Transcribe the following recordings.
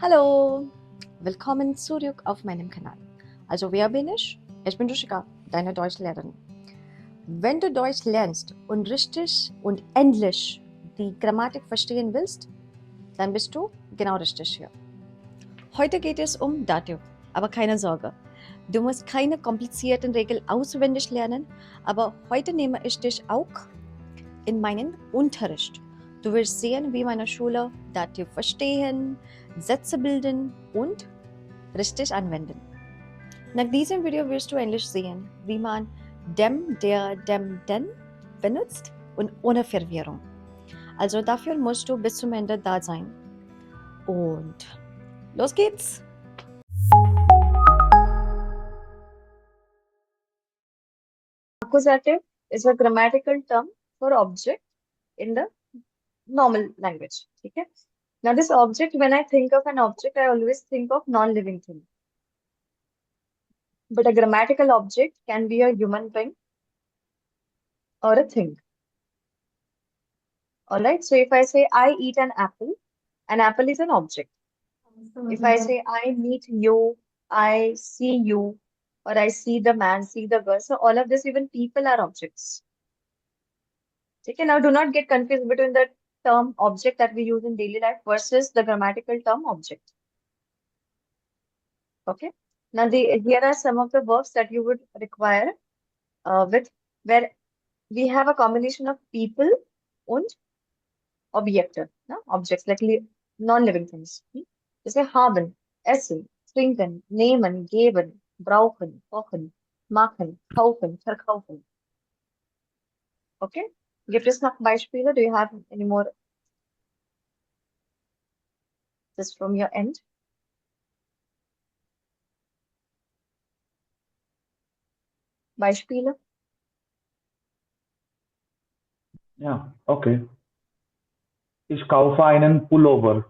Hallo, willkommen zurück auf meinem Kanal. Also wer bin ich? Ich bin Rushika, deine Deutschlehrerin. Wenn du Deutsch lernst und richtig und endlich die Grammatik verstehen willst, dann bist du genau richtig hier. Heute geht es um Dativ, aber keine Sorge. Du musst keine komplizierten Regeln auswendig lernen, aber heute nehme ich dich auch in meinen Unterricht. Du wirst sehen, wie meine Schüler Dativ verstehen, Sätze bilden und richtig anwenden. Nach diesem Video wirst du endlich sehen, wie man dem, der, dem, den benutzt und ohne Verwirrung. Also dafür musst du bis zum Ende da sein. Und los geht's! Accusative is a grammatical term for object in the normal language. Okay? Now this object, when I think of an object, I always think of non-living thing. But a grammatical object can be a human being or a thing. Alright, so if I say I eat an apple is an object. If I say I meet you, I see you, or I see the man, see the girl, so all of this, even people are objects. Okay, now do not get confused between the term object that we use in daily life versus the grammatical term object. Okay, now here are some of the verbs that you would require with where we have a combination of people and Objekte, ne? Objects like non-living things. Jैसे haben, essen, trinken, nehmen, geben, brauchen, kochen, machen, kaufen, verkaufen. Okay? Gibt es noch Beispiele? Do you have any more just from your end? Beispiele? Ja, okay. Ich kaufe einen Pullover.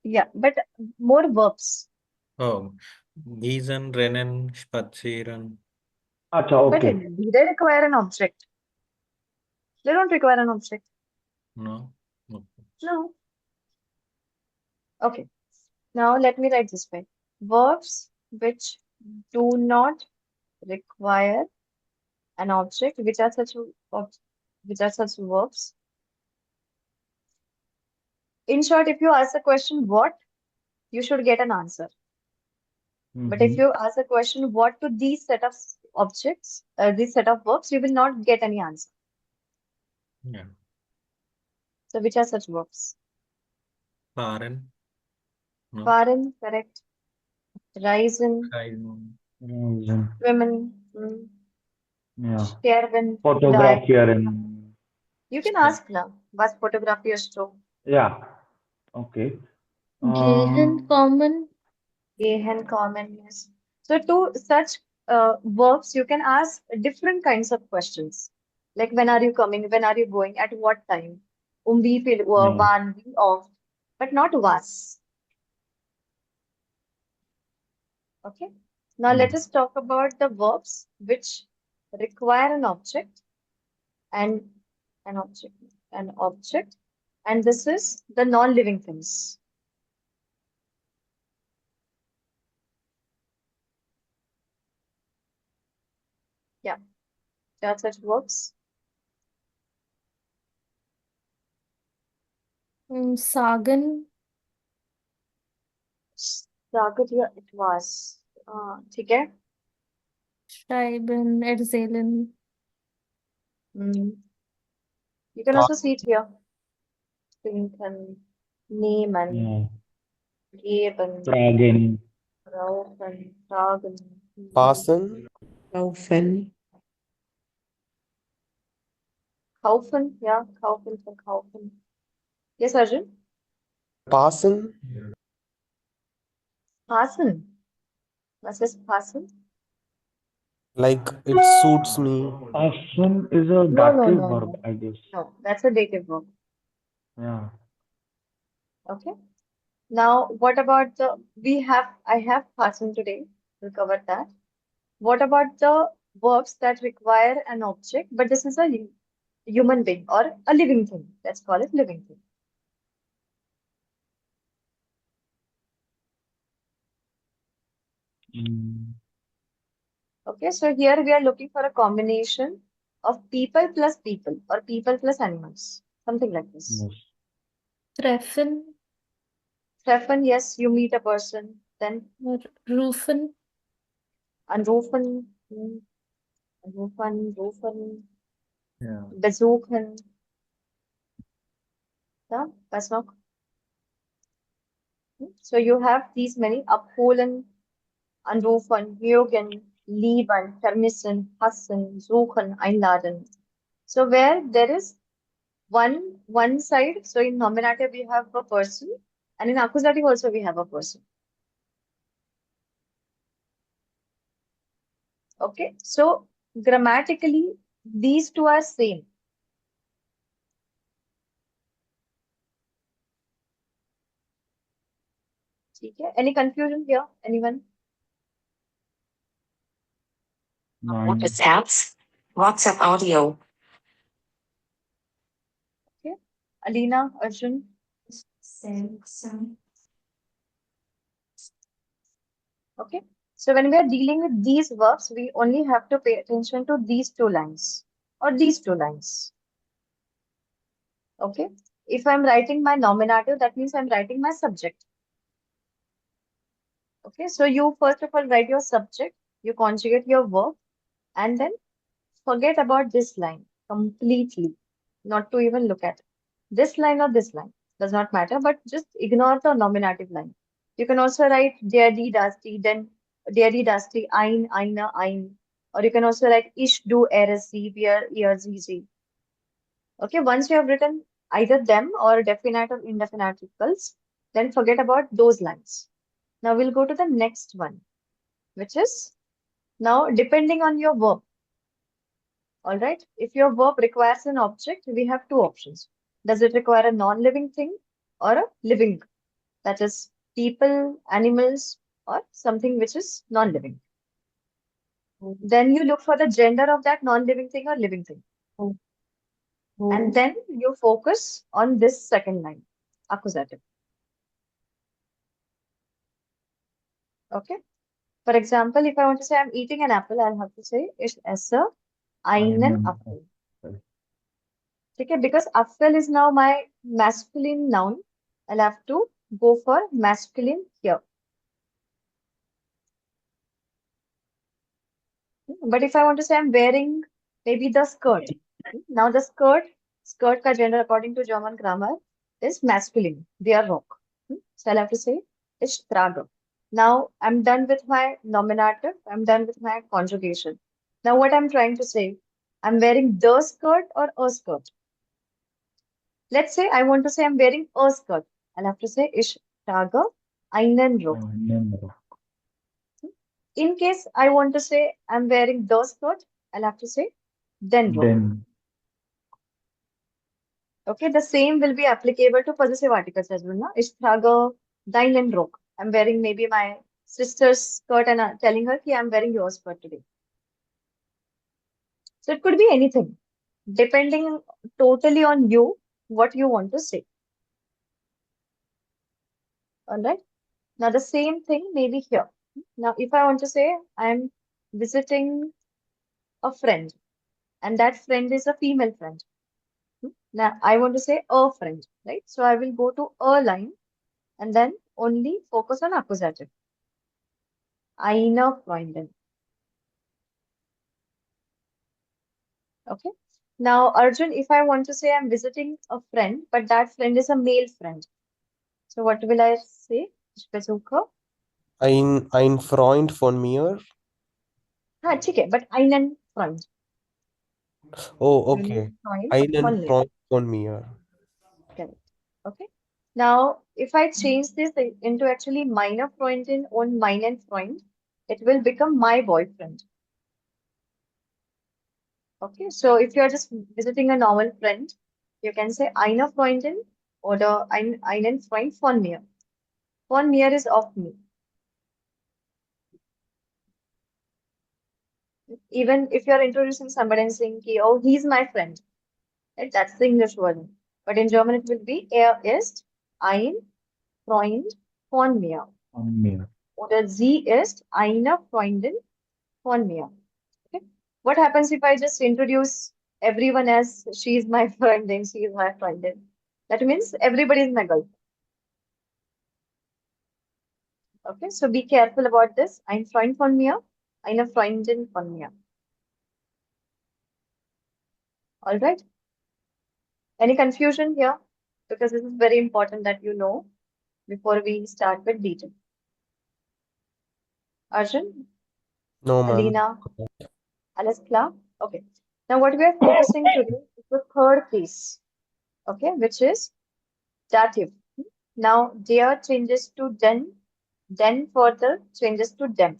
Yeah, but more verbs. Oh, gießen, rennen, spazieren. Acha, But okay. do they require an object? They don't require an object. No. No. No. Okay. Now let me write this way. Verbs which do not require an object, which are such verbs. In short, if you ask the question what, you should get an answer. But if you ask the question what to these set of objects, these set of verbs, you will not get any answer. Yeah. So which are such verbs? Fahren. No. Fahren, correct. Reisen, Schreiben. schwimmen, Ja. sterben, die. Fotografieren. You can ask now. Was fotografierst du? Ja, okay. Gehen, kommen. Gehen, kommen, yes. So to such verbs, you can ask different kinds of questions. Like when are you coming? When are you going? At what time? Wie viel Uhr? Wann? Wie oft? But not was. Okay. Now let us talk about the verbs which require an object and an object. And this is the non-living things. Yeah. There are such verbs. Sagen. Target here it was. ठीक है? Schreiben, erzählen. You can also see it here. Schenken, nehmen, geben, Tragen. brauchen, tragen. Passen. Kaufen. Kaufen, ja, kaufen, verkaufen. Yes, Arjun? Passen. Passen. Was ist passen? Like it suits me. Passen is a dative verb, I guess. No, that's a dative verb. Yeah. Okay. Now, what about I have passen today. We'll cover that. What about the verbs that require an object, but this is a human being or a living thing. Let's call it living thing. Mm, Okay, so here we are looking for a combination of people plus people or people plus animals, something like this. yes. treffen Treffen, yes, you meet a person. Then or rufen, anrufen, rufen, Yeah. besuchen. Ja, was noch? So you have these many abholen, anrufen, mögen, lieben, vermissen, hassen, suchen, einladen. So where there is one side, so in nominative we have a person, and in accusative also we have a person. Okay, so grammatically these two are same. Okay, any confusion here? Anyone? Nine. WhatsApps, WhatsApp audio. Okay, Alina, Arjun. Okay, so when we are dealing with these verbs, we only have to pay attention to these two lines or these two lines. Okay, if I'm writing my nominative, that means I'm writing my subject. Okay, so you first of all write your subject, you conjugate your verb, and then forget about this line completely, not to even look at it. This line or this line does not matter, but just ignore the nominative line. You can also write der, die, das, die, then der, die, das, die, ein, eine, ein. Or you can also write ich, du, er, sie, wir, ihr, sie, sie. Okay, once you have written either them or definite or indefinite articles, then forget about those lines. Now we'll go to the next one, which is now depending on your verb. All right. If your verb requires an object, we have two options. Does it require a non-living thing or a living? That is people, animals, or something which is non-living. Then you look for the gender of that non-living thing or living thing. And then you focus on this second line, accusative. Okay. For example, if I want to say I'm eating an apple, I'll have to say ich esse einen Apfel. Okay, because Apfel is now my masculine noun, I'll have to go for masculine here. But if I want to say I'm wearing maybe the skirt, now the skirt ka gender according to German grammar is masculine, der Rock. So I'll have to say ich trage. Now I'm done with my nominative, I'm done with my conjugation. Now what I'm trying to say, I'm wearing the skirt or a skirt. Let's say I want to say I'm wearing a skirt. I'll have to say ich trage einen Rock. In case I want to say I'm wearing the skirt, I'll have to say den Rock. Then. Okay, the same will be applicable to possessive articles as well. Na? Ich trage deinen Rock. I'm wearing maybe my sister's skirt and telling her कि I'm wearing your skirt today. So it could be anything, depending totally on you, what you want to say. All right. Now the same thing may be here. Now, if I want to say I'm visiting a friend, and that friend is a female friend. Now I want to say a friend, right? So I will go to a line and then only focus on accusative. Eine Freundin. Okay. Now, Arjun, if I want to say I'm visiting a friend, but that friend is a male friend. So what will I say? Ich besuche. Ein Freund von mir. हाँ ठीक है, but einen Freund. Oh, okay. Einen Freund von Einen mir. Freund von mir. Correct. Okay. Now, if I change this into actually meine Freundin und meinen Freund, it will become my boyfriend. Okay, so if you're just visiting a normal friend, you can say eine Freundin oder einen Freund von mir. Von mir is of me. Even if you're introducing somebody and saying, ki, oh, he's my friend, right? That's the English version. But in German, it will be, er ist ein Freund von mir. On me. oder sie ist eine Freundin von mir. Okay. What happens if I just introduce everyone as she is my friend and she is my Freundin? That means everybody is my girlfriend. Okay, so be careful about this. Ein Freund von mir, eine Freundin von mir. All right. Any confusion here? Because this is very important that you know before we start with detail. Arjun, No, ma'am. Alina, alles klar? Okay. Now what we are focusing today is the third case. Okay, which is dative. Now der changes to den, then further changes to dem.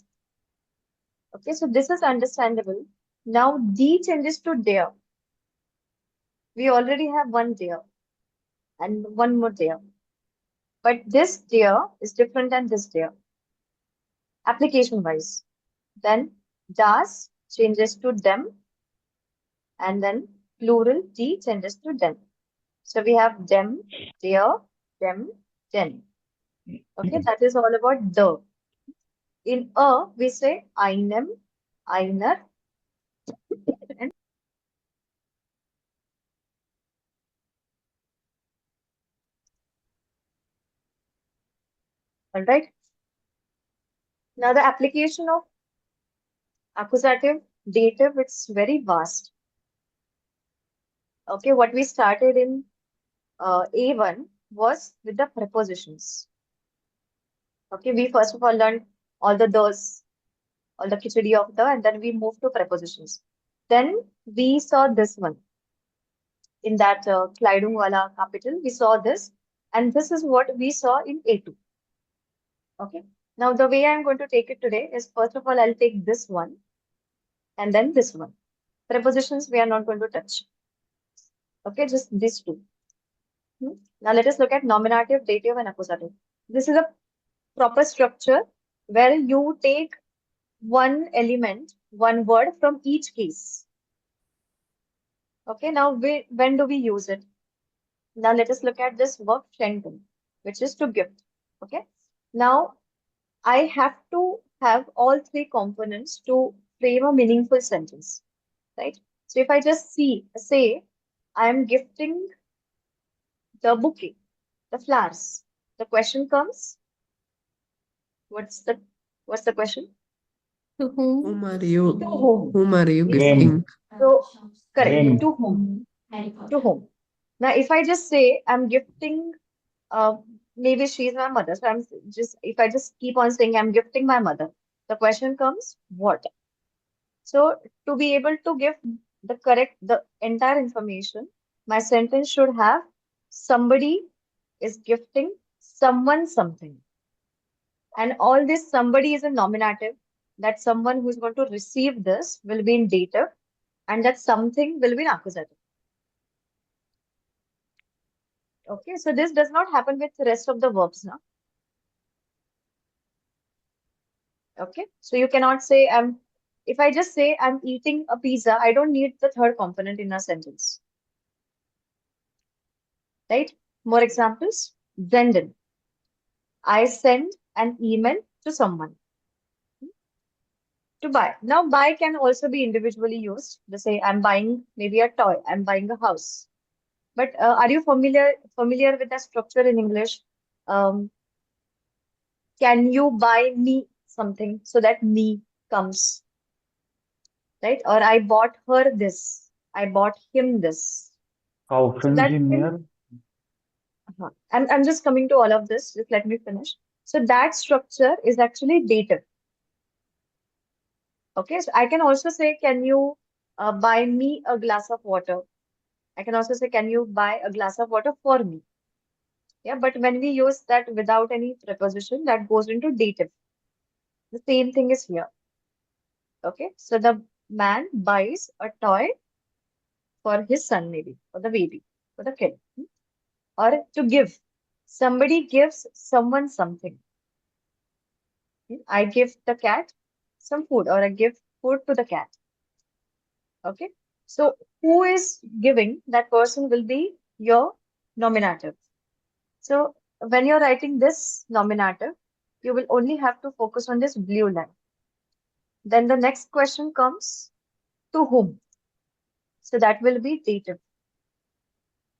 Okay, so this is understandable. Now D changes to der. We already have one der and one more der. But this der is different than this der. Application wise. Then das changes to them and then plural D changes to den. So we have them, der, them, den. Okay, that is all about the. In a, we say einem, einer, and all right. Now the application of accusative, dative, it's very vast. Okay, what we started in A1 was with the prepositions. Okay, we first of all learned all the those, all the khichdi of the, and then we moved to prepositions. Then we saw this one in that Kleidung wala capital. We saw this, and this is what we saw in A2. Okay. Now the way I'm going to take it today is first of all I'll take this one, and then this one. Prepositions we are not going to touch. Okay, just these two. Now let us look at nominative, dative, and accusative. This is a proper structure where you take one element, one word from each case. Okay, now when do we use it? Now let us look at this verb schenken, which is to gift. Okay, now I have to have all three components to frame a meaningful sentence, right? So if I just say, I am gifting the bouquet, the flowers, the question comes, what's the question? To whom? Whom are you? To whom? Whom are you Whom? gifting? So correct. Whom? To whom? To whom? Now, if I just say I'm gifting, maybe she's my mother. So if I just keep on saying I'm gifting my mother, the question comes, what? So to be able to give the entire information, my sentence should have somebody is gifting someone something. And all this somebody is a nominative. That someone who's going to receive this will be in dative, and that something will be in accusative. Okay, so this does not happen with the rest of the verbs now. Okay, so you cannot say if I just say I'm eating a pizza, I don't need the third component in a sentence. Right? More examples. Senden. I send an email to someone. To buy. Now, buy can also be individually used. Let's say I'm buying maybe a toy, I'm buying a house. But are you familiar with that structure in English? Can you buy me something? So that me comes, right? Or I bought her this. I bought him this. So Kaufen that Sie mir? I'm just coming to all of this. Just let me finish. So that structure is actually dative. Okay, so I can also say, can you buy me a glass of water? I can also say, can you buy a glass of water for me? Yeah, but when we use that without any preposition, that goes into dative. The same thing is here. Okay, so the man buys a toy for his son, maybe, for the baby, for the kid. Or to give. Somebody gives someone something. I give the cat some food, or I give food to the cat. Okay, so who is giving? That person will be your nominative. So when you're writing this nominative, You will only have to focus on this blue line. Then the next question comes, to whom? So that will be dative.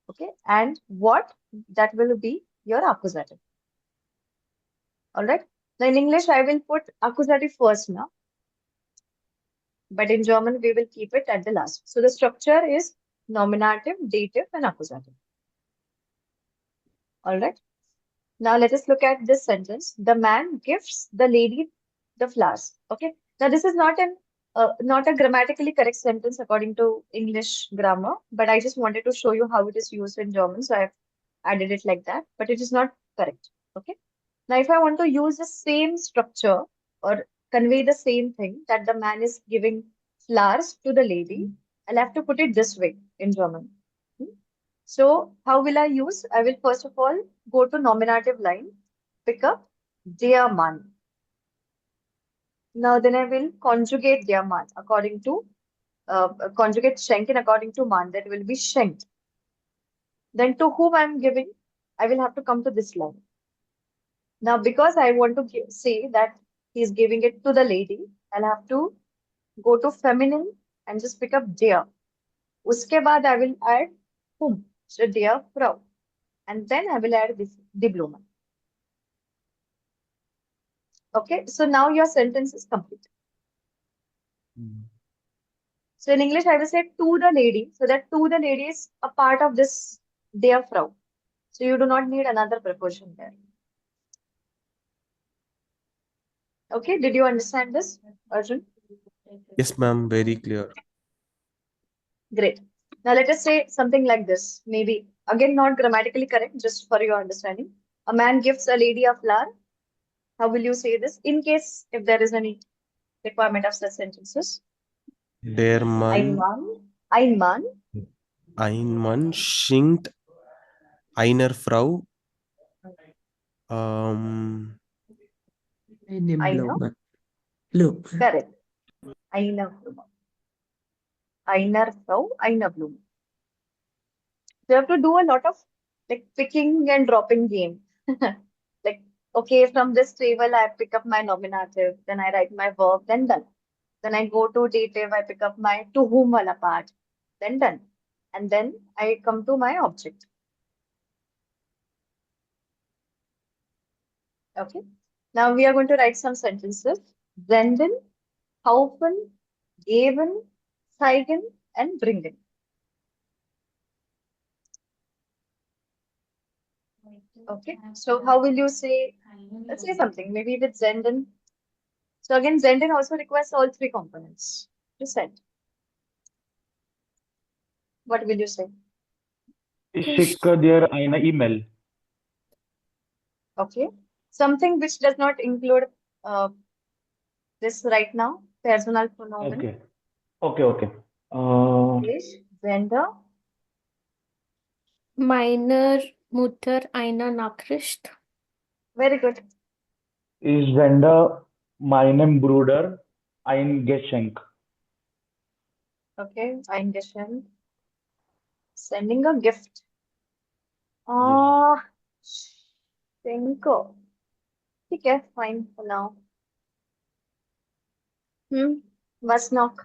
Okay, and what? That will be your accusative. All right. Now in English, I will put accusative first now, but in German, we will keep it at the last. So the structure is nominative, dative, and accusative. All right. Now let us look at this sentence. The man gifts the lady the flowers. Okay. Now this is not a grammatically correct sentence according to English grammar, but I just wanted to show you how it is used in German. So I've added it like that, but it is not correct. Okay. Now if I want to use the same structure or convey the same thing that the man is giving flowers to the lady, I'll have to put it this way in German. So how will I use? I will first of all go to nominative line, pick up der Mann. Now then I will conjugate der Mann according to conjugate schenken according to Mann. That will be schenked. Then to whom I am giving, I will have to come to this line. Now because I want to say that he is giving it to the lady, I'll have to go to feminine and just pick up der. Uske baad I will add whom. So der Frau. And then I will add this Diploma. Okay, so now your sentence is complete. So in English, I will say to the lady. So that to the lady is a part of this der Frau. So you do not need another preposition there. Okay, did you understand this, Arjun? Yes, ma'am. Very clear. Great. Now let us say something like this. Maybe again not grammatically correct, just for your understanding. A man gifts a lady a flower. How will you say this? In case if there is any requirement of such sentences. Der Ein Mann, Mann ein Mann schenkt einer Frau ähm, Eine Eine? Blume. Blume. Correct. Eine Blume. Einer Frau, eine Blume. So you have to do a lot of like picking and dropping game. Like, okay, from this table, I pick up my nominative, then I write my verb, then done. Then I go to dative, I pick up my to whom wala part, then done. And then I come to my object. Okay. Now we are going to write some sentences. Senden, kaufen, geben, zeigen, and bringen. Okay. So how will you say? Let's say something. Maybe with Zenden. So again, Zenden also requires all three components to send. What will you say? Ich schicke dir eine E-Mail. Okay. Something which does not include this right now. Personal pronoun. Okay. Okay. English, gender. Meiner Mutter eine Nachricht. Very good. Ich sende meinem Bruder ein Geschenk. Okay. Ein Geschenk. Sending a gift. Schenko. Okay, fine for now. Was noch?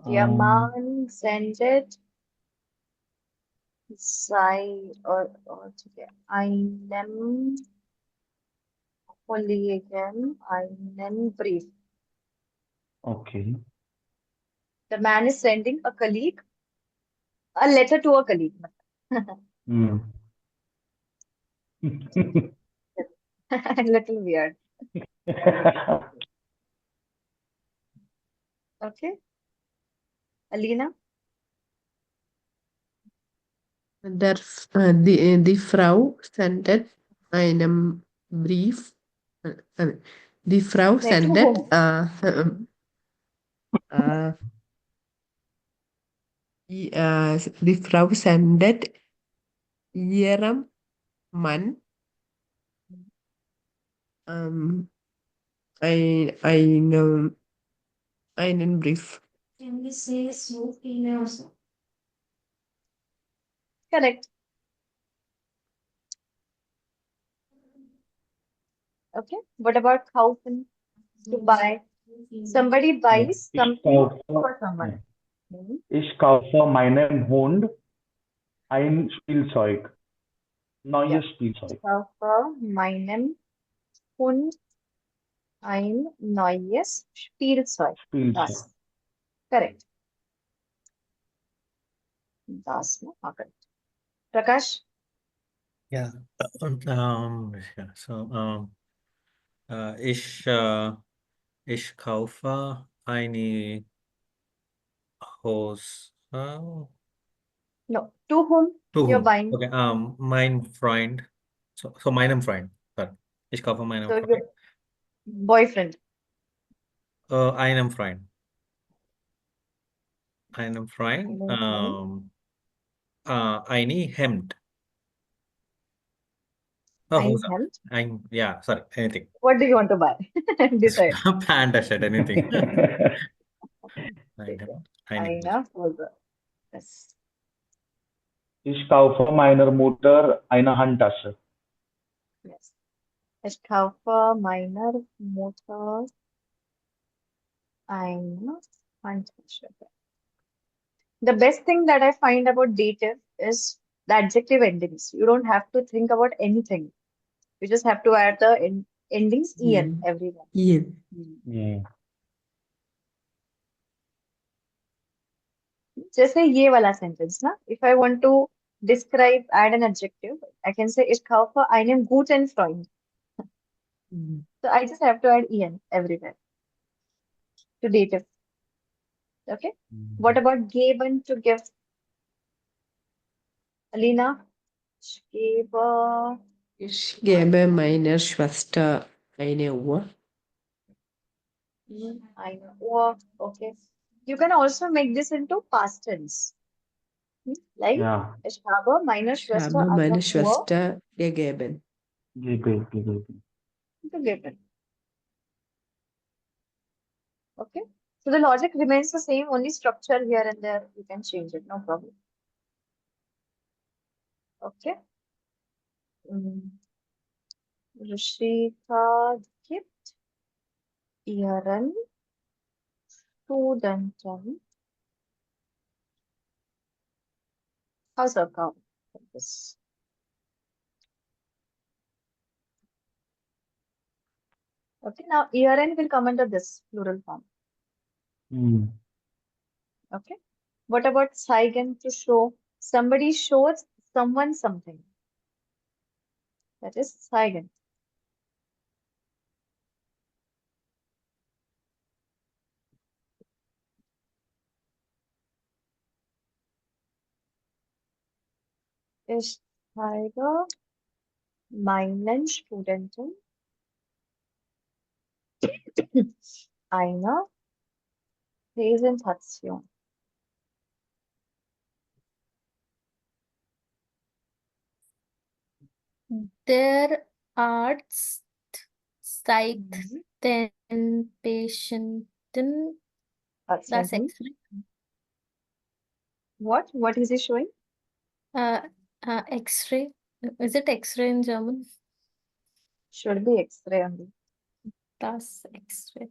Der Mann sendet einem Kollegen einen Brief. Okay. The man is sending a colleague a letter to a colleague. A little weird. Okay. Alina? Die Frau sendet einen Brief. Die Frau Nee, to sendet die Frau sendet ihrem Mann einen Brief. Can we say so in also? Correct. Okay. What about kaufen? To buy. Somebody buys Ich something kaufe, for someone. Hmm. ich kaufe meinem Hund ein Spielzeug. Neues Yeah. Spielzeug. Kaufe meinem Hund ein neues Spielzeug. Spielzeug. Das. Correct. Das. No? Correct. Prakash? Yeah. Yeah. So, ich kaufe eine Hose. No. To whom To you're whom? buying? Okay. Mein Freund. So meinem Freund. Sorry. Ich kaufe meinem So Freund. your boyfriend. Einem Freund. Einem Freund. Einem Eine Hemd. Ein Hose. Hemd. Yeah. Sorry. Anything. What do you want to buy? Decide. Pant or shirt. Anything. Ein Okay. Hemd. Eine Hose. Eine Hose. Yes. Ich kaufe meiner Mutter eine Handtasche. Yes. Ich kaufe meiner Mutter eine Handtasche. The best thing that I find about dative is the adjective endings. You don't have to think about anything. You just have to add the endings en everywhere. Ian. Yeah. जैसे ये वाला sentence ना, if I want to describe, add an adjective, I can say ich kaufe einen guten Freund. So I just have to add en everywhere to dative. Okay. What about geben, to give? Alina? Ich gebe Ich gebe meiner Schwester eine Uhr. eine Uhr. Okay. You can also make this into past tense. Like, Ja. ich habe meiner Ich Schwester habe eine meiner Uhr Schwester gegeben. Gegeben. gegeben. Okay. So the logic remains the same, only structure here and there you can change it, no problem. Okay. Rushika gibt ihren Studenten Hausaufgaben. This. Okay, now ihren will come under this plural form. Okay. What about zeigen, to show? Somebody shows someone something. That is zeigen. Ich zeige meinen Studenten eine Präsentation. Der Arzt zeigt den Patienten das Patienten. X-Ray. What? What is he showing? X-ray. Is it X-ray in German? Should be X-ray only. Das X-ray.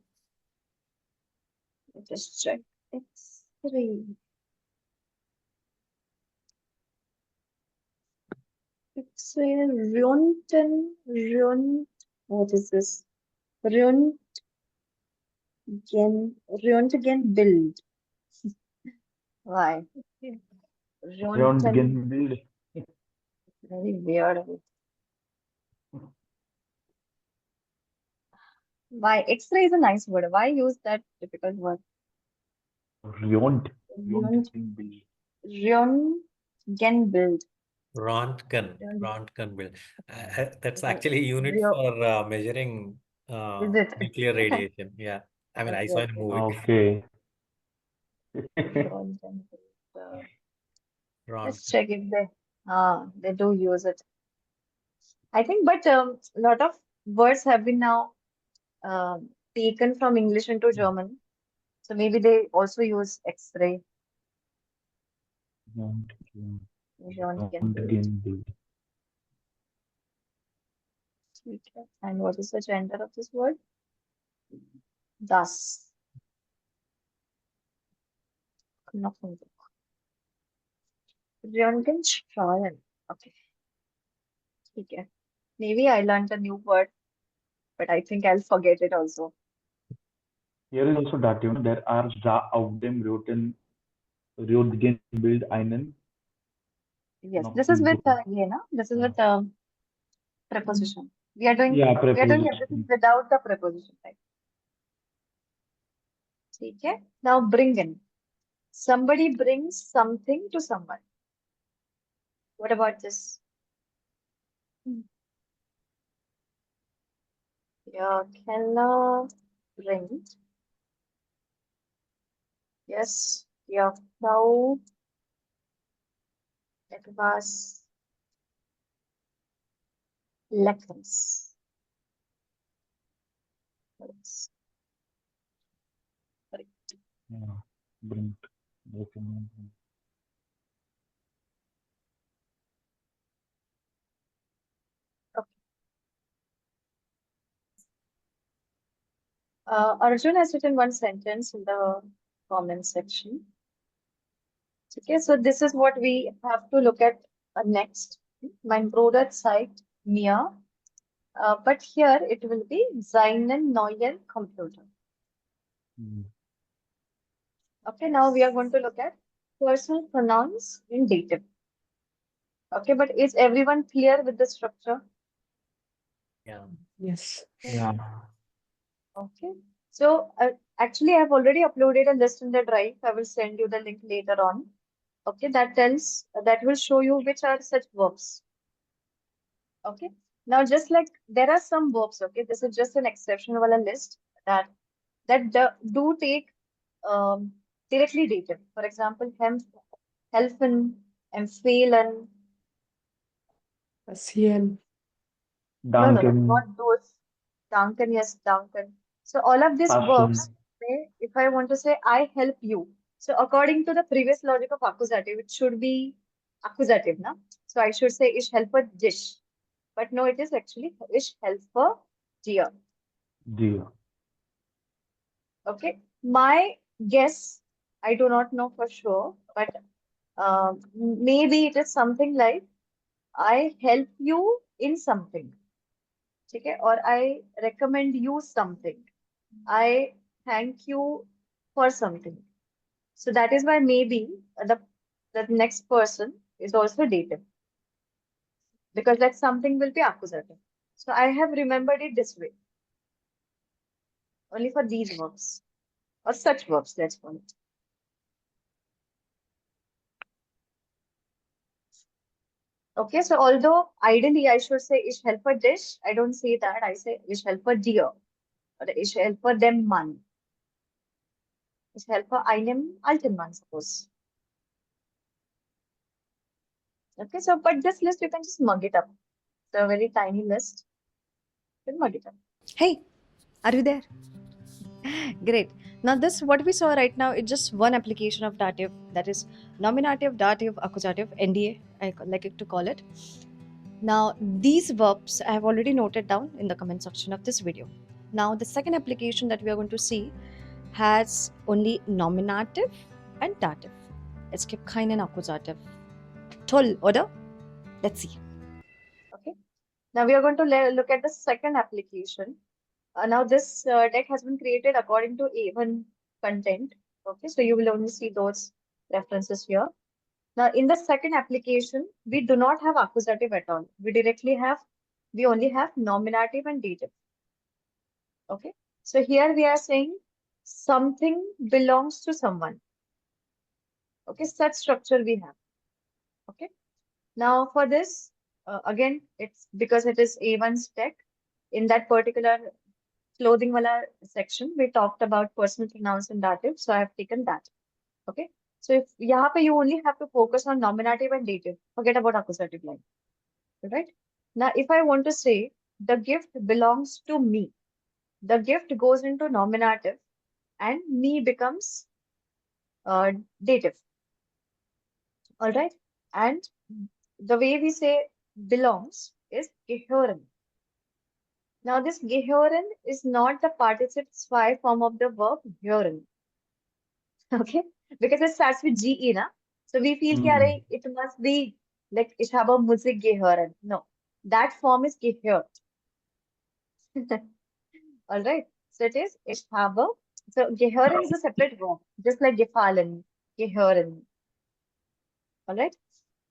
Let us check. X-ray. X-ray. What is this? Röntgen Bild. Why? Röntgen. Bild. Very weird. Why? X-ray is a nice word. Why use that difficult word? Röntgen Bild. Röntgen Bild. Röntgen bill. That's Okay. actually a unit for measuring Is it? nuclear radiation. Yeah. I mean, I saw in a movie. Okay. Röntgen Bild. Let's Röntgen. check if they do use it. I think, but a lot of words have been now taken from English into German. So maybe they also use X-ray. Röntgen Bild. Röntgen Bild. Okay. And what is the gender of this word? Das. Knochenbuch. Röntgen steuern. Okay. Okay. Maybe I learned a new word, but I think I'll forget it also. Here is also dative. No? There are auf dem roten Röntgenbild einen Yes, this is with Knochenbuch. yeah, no? This is with preposition. We are doing Yeah, everything preposition. without the preposition, right? Okay. Now bringen. Somebody brings something to someone. What about this? Ja, Keller bringt. Yes, die Frau etwas Leckeres. Yes. Correct. Yeah, bringt. Okay. Arjun has written one sentence in the comment section. Okay, so this is what we have to look at next. Mein Bruder zeigt mir. But here it will be seinen neuen Computer. Okay, now we are going to look at personal pronouns in dative. Okay, but is everyone clear with the structure? Yeah. Yes. Yeah. Okay, so actually I've already uploaded a list in the drive. I will send you the link later on. Okay, that will show you which are such verbs. Okay, now just like there are some verbs, okay, this is just an exception wala list that do take directly dative. For example, helfen, empfehlen. Passieren. No, Danken. not those. Danken, yes, danken. So all of these verbs, Passen. if I want to say I help you, so according to the previous logic of accusative, it should be accusative, na? So I should say ich helfe dich. But no, it is actually ich helfe dir. Dir. Okay. My guess, I do not know for sure, but maybe it is something like I help you in something. Okay, or I recommend you something. I thank you for something. So that is why maybe the next person is also dative because that something will be accusative. So I have remembered it this way, only for these verbs or such verbs, let's call it. Okay, so although ideally I should say ich helfe dich, I don't say that. I say ich helfe dir or ich helfe dem Mann. Ich helfe einem alten Mann, suppose. Okay, so but this list you can just mug it up. It's a very tiny list. You can mug it up. Hey, are you there? Great. Now, this what we saw right now is just one application of dative, that is nominative, dative, accusative, NDA, I like it to call it. Now, these verbs I have already noted down in the comment section of this video. Now, the second application that we are going to see has only nominative and dative. Es gibt keinen Akkusativ. Toll, oder? Let's see. Okay. Now we are going to look at the second application. Now this deck has been created according to A1 content. Okay, so you will only see those references here. Now in the second application, we do not have accusative at all. We only have nominative and dative. Okay, so here we are saying something belongs to someone. Okay, such structure we have. Okay, now for this, again, it's because it is A1's deck. In that particular clothing wala section, we talked about personal pronouns and dative, so I have taken that. Okay, so if yahan pe you only have to focus on nominative and dative, forget about accusative line. Right? Now, if I want to say the gift belongs to me, the gift goes into nominative and me becomes dative. All right, and the way we say belongs is gehören. Now this gehören is not the participle zwei form of the verb hören. Okay? Because it starts with ge, na? So we feel ki, "Arey, it must be like ich habe Musik gehören." No. That form is gehört. All right. So it is ich habe. So gehören is a separate verb, just like gefallen, gehören. All right.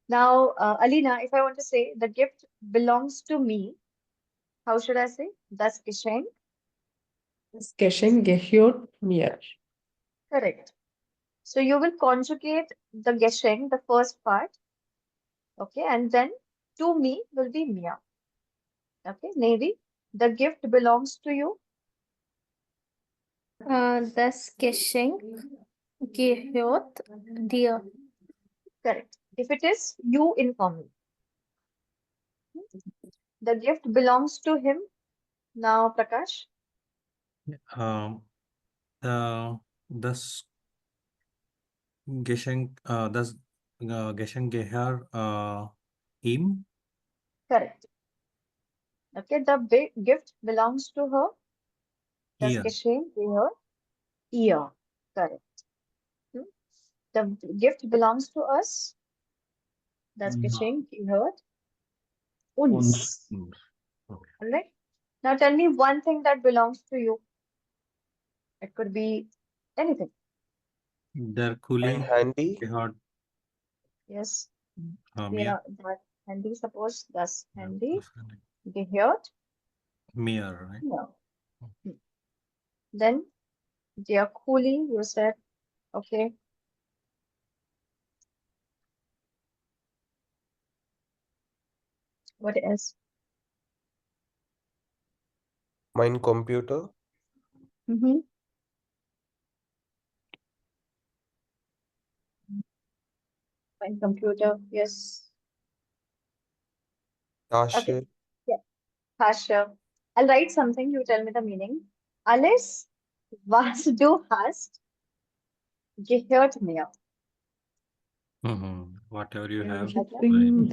Now, Alina, if I want to say the gift belongs to me, how should I say? Das Geschenk. Das Geschenk gehört mir. Correct. So you will conjugate the Geschenk, the first part, okay, and then to me will be mir. Okay, Navy, the gift belongs to you. Das Geschenk gehört dir. Correct. If it is you informal, the gift belongs to him. Now, Prakash. Das Geschenk gehört ihm. Correct. Okay, the gift belongs to her. Das Ihr. Geschenk gehört ihr. Correct. The gift belongs to us. Das Geschenk gehört uns. Okay. All right. Now tell me one thing that belongs to you. It could be anything. Der Kuli Mein Handy. gehört Yes. mir. Yeah, that handy, suppose das Ja, handy das kann ich. gehört Mir, right? mir. Then der Kuli, you said, okay. What else? Mein Computer. Mm-hmm. My computer, yes. Tasche. Okay. Yeah. Tasche. I'll write something, you tell me the meaning. Alles, was du hast, gehört mir. Whatever you have. Everything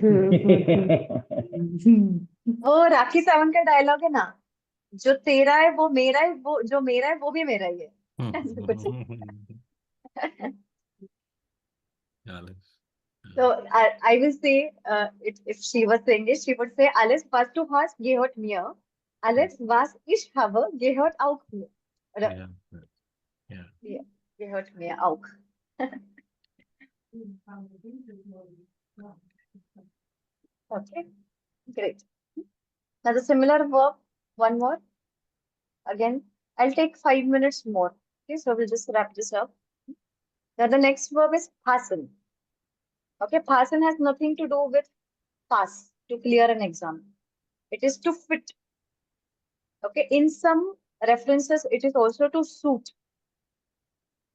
वो राखी सावंत का dialogue है ना, जो तेरा है वो मेरा है, वो जो मेरा है वो भी मेरा ही है. ऐसा कुछ. So I will say, if she was saying it, she would say, alles, was du hast, gehört mir. Alles, was ich habe, gehört auch mir. Oder, Yeah. ja, gehört mir auch. Okay, great. Now the similar verb, one more. Again, I'll take 5 minutes more. Okay, so we'll just wrap this up. Now the next verb is passen. Okay, passen has nothing to do with pass, to clear an exam. It is to fit. Okay, in some references, it is also to suit.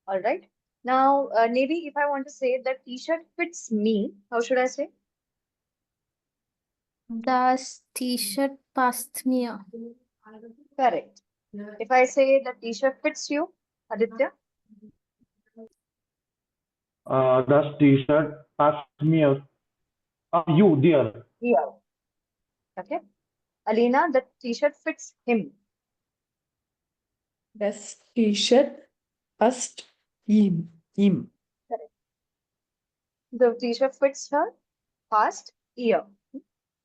All right. Now, Navy, if I want to say that t-shirt fits me, how should I say? Das T-Shirt passt mir. Correct. If I say that t-shirt fits you, Aditya? Das T-Shirt passt mir. You, dear. Yeah. Okay. Alina, the t-shirt fits him. Das T-Shirt passt ihm. Correct. The t-shirt fits her past year.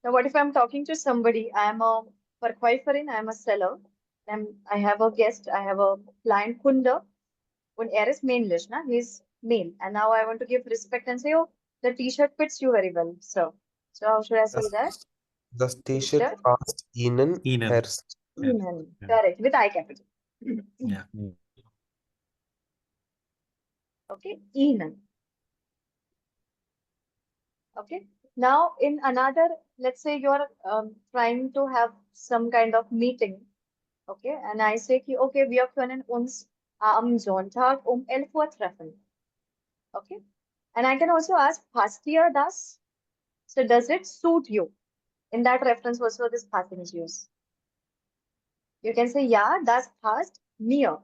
Now, what if I'm talking to somebody? I am a verkäuferin, I am a seller. I have a guest, I have a client, Kunde. Und is männlich, na? He's male. And now I want to give respect and say, oh, the t-shirt fits you very well, sir. So how should I say that? Das T-Shirt passt Ihnen Ihnen. erst. Ihnen. Yeah. Correct. With I capital. Yeah. Okay. Ihnen. Okay. Now, in another, let's say you're trying to have some kind of meeting. Okay. And I say, okay, wir können uns am Sonntag 11 Uhr treffen. Okay. And I can also ask, passt dir das? So does it suit you? In that reference also this passing is used. You can say, yeah, das passt mir.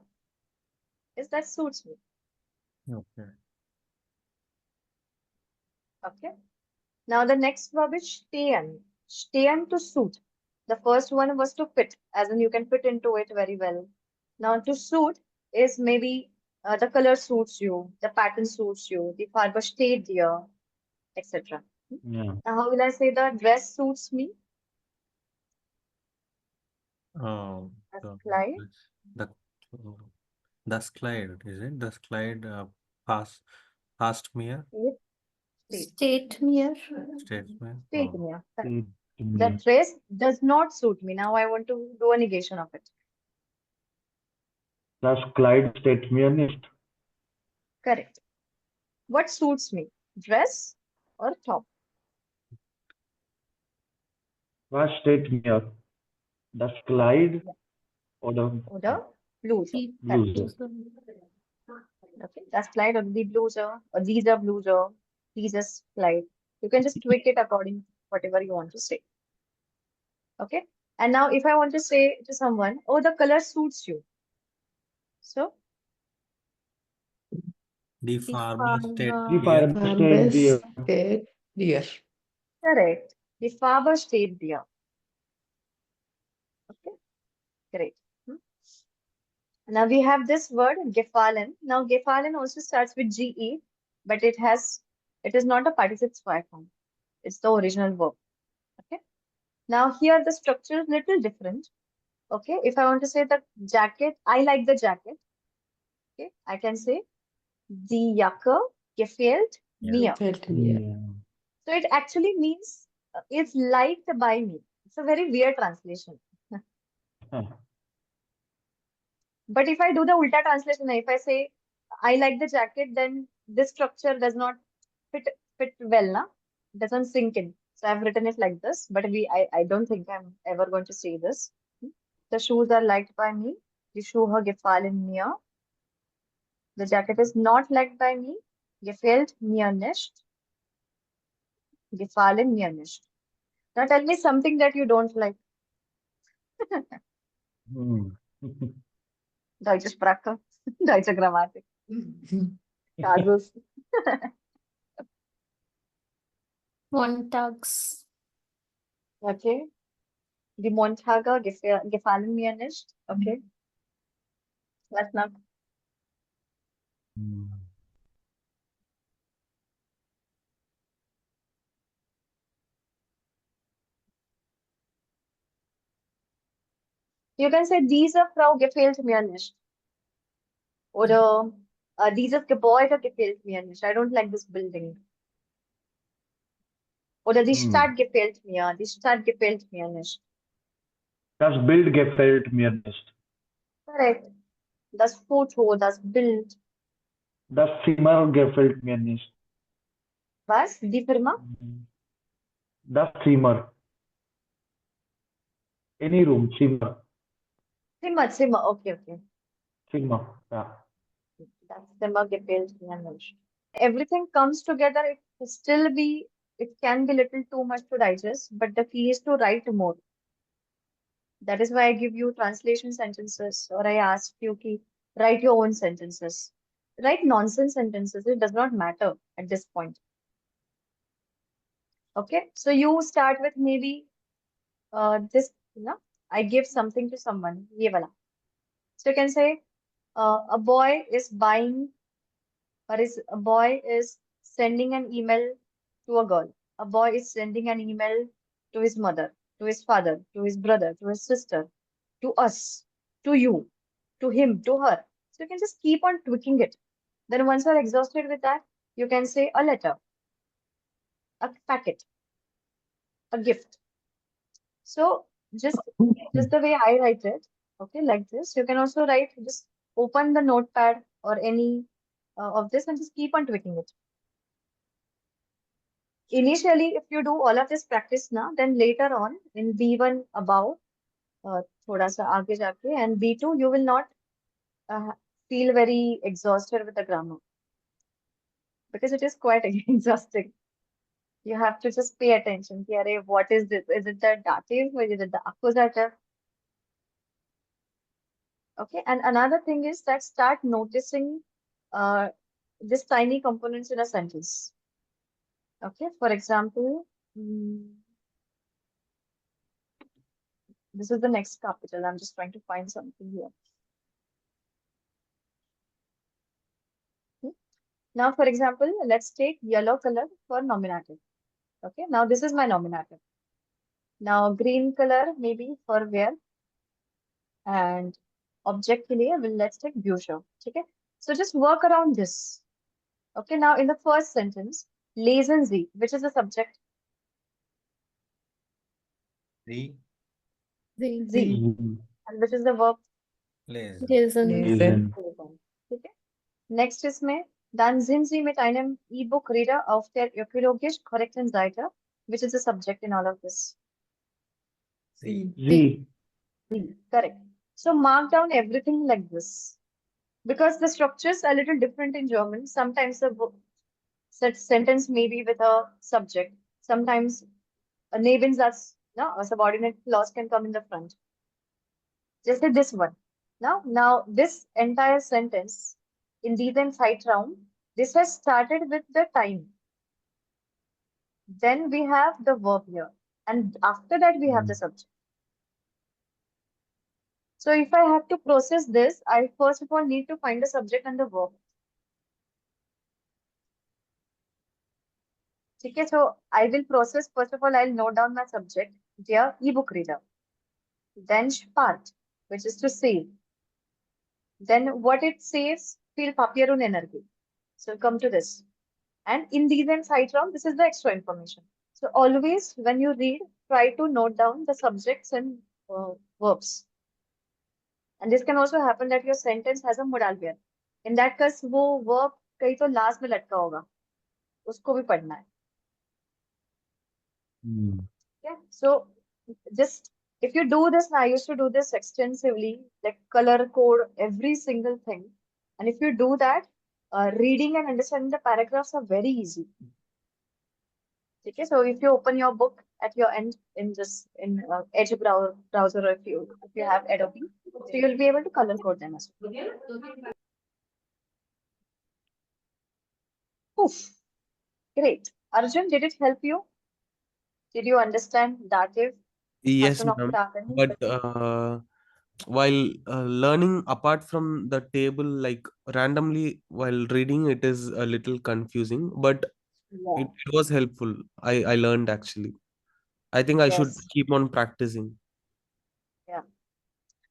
Yes, that suits me. Okay. Okay. Now the next verb is stehen. Stehen to suit. The first one was to fit, as in you can fit into it very well. Now to suit is maybe the color suits you, the pattern suits you, the Farbe steht dir, etc. Yeah. Now how will I say the dress suits me? Oh, As the Clyde. the the slide, is it? The slide past mere State. State mere. statement. State Oh, me. Correct. State The me. dress does not suit me. Now I want to do a negation of it. Das Kleid steht mir nicht. Correct. What suits me? Dress or top? Was steht mir? Das Kleid oder Oder bluser. Correct. Bluse? Okay, that's slide or the bluser or these are bluser. These are slide. You can just tweak it according to whatever you want to say. Okay. And now if I want to say to someone, oh, the color suits you. So the farmer state Die deer. Farbe steht dir. State dear. correct. The Farbe steht dir. Okay, great. Now we have this word gefallen. Now gefallen also starts with ge, but it is not a participle form. It's the original verb. Okay. Now here the structure is little different. Okay. If I want to say the jacket, I like the jacket. Okay. I can say die Jacke gefällt mir. Felt near. So it actually means it's liked by me. It's a very weird translation. But if I do the ulta translation, if I say I like the jacket, then this structure does not fit well, na? It doesn't sink in. So I've written it like this, but I don't think I'm ever going to say this. The shoes are liked by me. Die Schuhe gefallen mir. The jacket is not liked by me. Gefällt mir nicht. Gefallen mir nicht. Now tell me something that you don't like. Deutsche Sprache, Deutsche Grammatik, Kasus. Montags. Okay. Die Montage gefallen mir nicht. Okay. Was noch? You can say, diese Frau gefällt mir nicht. Oder dieses Gebäude gefällt mir nicht. I don't like this building. Oder die Stadt gefällt mir. Die Stadt gefällt mir nicht. Das Bild gefällt mir nicht. Correct. Das Foto, das Bild. Das Zimmer gefällt mir nicht. Was? Die Firma? Das Zimmer. Any room, Zimmer. Zimmer. Okay. Zimmer. Yeah. Das Zimmer gefällt mir nicht. Everything comes together. It can be little too much to digest, but the key is to write more. That is why I give you translation sentences, or I ask you to write your own sentences. Write nonsense sentences. It does not matter at this point. Okay, so you start with maybe this. I give something to someone. Ye wala. So you can say a boy is buying, or a boy is sending an email to a girl. A boy is sending an email to his mother, to his father, to his brother, to his sister, to us, to you, to him, to her. So you can just keep on tweaking it. Then once you're exhausted with that, you can say a letter, a packet, a gift. So just the way I write it, okay, like this. You can also write, just open the notepad or any of this and just keep on tweaking it. Initially, if you do all of this practice now, then later on in B1 above, thoda sa aage jaake, and B2, you will not feel very exhausted with the grammar because it is quite exhausting. You have to just pay attention. Ki, arey, what is this? Is it the dative or is it the accusative? Okay, and another thing is that start noticing this tiny components in a sentence. Okay, for example, This is the next capital. I'm just trying to find something here. Now, for example, let's take yellow color for nominative. Okay, now this is my nominative. Now, green color maybe for where, and object के लिए let's take bureau. Okay, so just work around this. Okay, now in the first sentence, lesen Sie, which is the subject? The Sie. And which is the verb? lesen. Lesen. Lesen. Okay. Next ist में, dann sind Sie mit einem E-Book-Reader auf der ökologisch korrekten Seite, which is the subject in all of this. Sie. Correct. So mark down everything like this. Because the structures are a little different in German. Sometimes the such sentence may be with a subject. Sometimes a Nebensatz, no, a subordinate clause can come in the front. Just say this one. Now this entire sentence in diesem Zeitraum, this has started with the time. Then we have the verb here. And after that, we have the subject. So if I have to process this, I first of all need to find the subject and the verb. Okay, so I will process, first of all, I'll note down my subject, der e-book reader. Then spart, which is to save. Then what it says, viel Papier und Energie. So come to this. And in these and Zeitraum, this is the extra information. So always when you read, try to note down the subjects and verbs. And this can also happen that your sentence has a modal verb. In that case, वो verb कहीं तो last में लटका होगा. उसको भी पढ़ना है. Yeah. So just if you do this, I used to do this extensively, like color code every single thing. And if you do that, reading and understanding the paragraphs are very easy. Okay, so if you open your book at your end in this Edge browser, or if you have Adobe, so you'll be able to color code them as well. Oof. Great. Arjun, did it help you? Did you understand Dativ? Yes, Hast du noch ma'am. Fragen? But while learning apart from the table, like randomly while reading, it is a little confusing, but Yeah. it was helpful. I learned actually. I think I should Yes. keep on practicing. Yeah.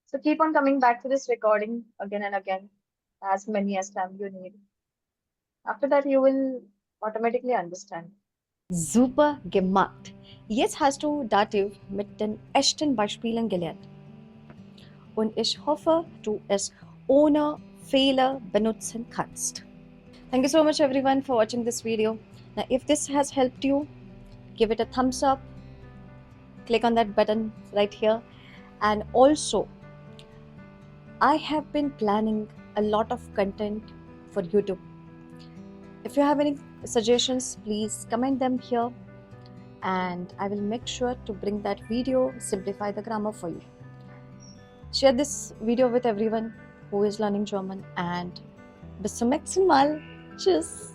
So keep on coming back to this recording again and again, as many as time you need. After that, you will automatically understand. Super gemacht. Jetzt hast du Dativ mit den echten Beispielen gelernt. Und ich hoffe, du es ohne Fehler benutzen kannst. Thank you so much everyone for watching this video. Now if this has helped you, give it a thumbs up. Click on that button right here. And also, I have been planning a lot of content for YouTube. If you have any suggestions, please comment them here and I will make sure to bring that video, simplify the grammar for you. Share this video with everyone who is learning German and bis zum nächsten Mal. Tschüss!